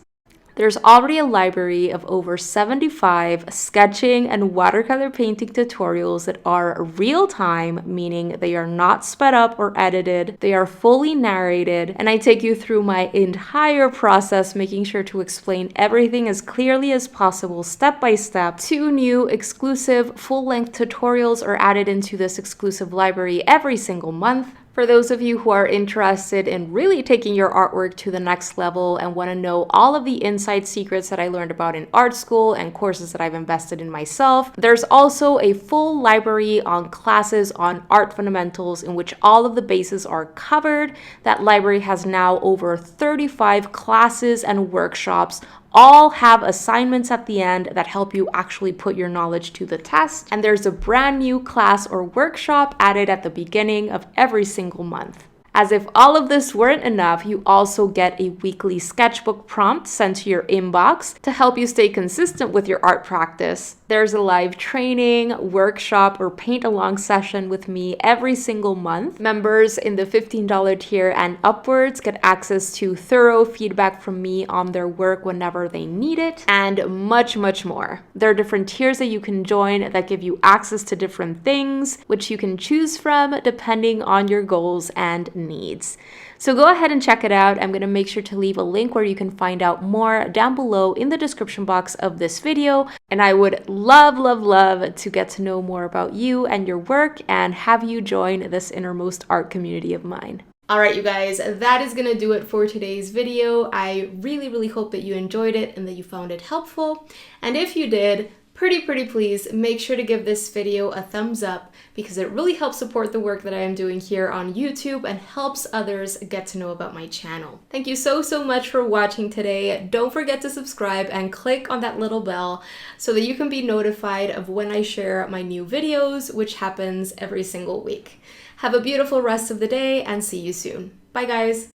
There's already a library of over 75 sketching and watercolor painting tutorials that are real-time, meaning they are not sped up or edited. They are fully narrated, and I take you through my entire process, making sure to explain everything as clearly as possible, step by step. 2 new exclusive full-length tutorials are added into this exclusive library every single month. For those of you who are interested in really taking your artwork to the next level and want to know all of the inside secrets that I learned about in art school and courses that I've invested in myself, there's also a full library on classes on art fundamentals in which all of the bases are covered. That library has now over 35 classes and workshops. All have assignments at the end that help you actually put your knowledge to the test. And there's a brand new class or workshop added at the beginning of every single month. As if all of this weren't enough, you also get a weekly sketchbook prompt sent to your inbox to help you stay consistent with your art practice. There's a live training, workshop, or paint-along session with me every single month. Members in the $15 tier and upwards get access to thorough feedback from me on their work whenever they need it, and much more. There are different tiers that you can join that give you access to different things, which you can choose from depending on your goals and needs. So go ahead and check it out. I'm going to make sure to leave a link where you can find out more down below in the description box of this video. And I would love to get to know more about you and your work and have you join this innermost art community of mine. All right, you guys, that is gonna do it for today's video. I really hope that you enjoyed it and that you found it helpful. And if you did, pretty please make sure to give this video a thumbs up, because it really helps support the work that I am doing here on YouTube and helps others get to know about my channel. Thank you so much for watching today. Don't forget to subscribe and click on that little bell so that you can be notified of when I share my new videos, which happens every single week. Have a beautiful rest of the day and see you soon. Bye guys.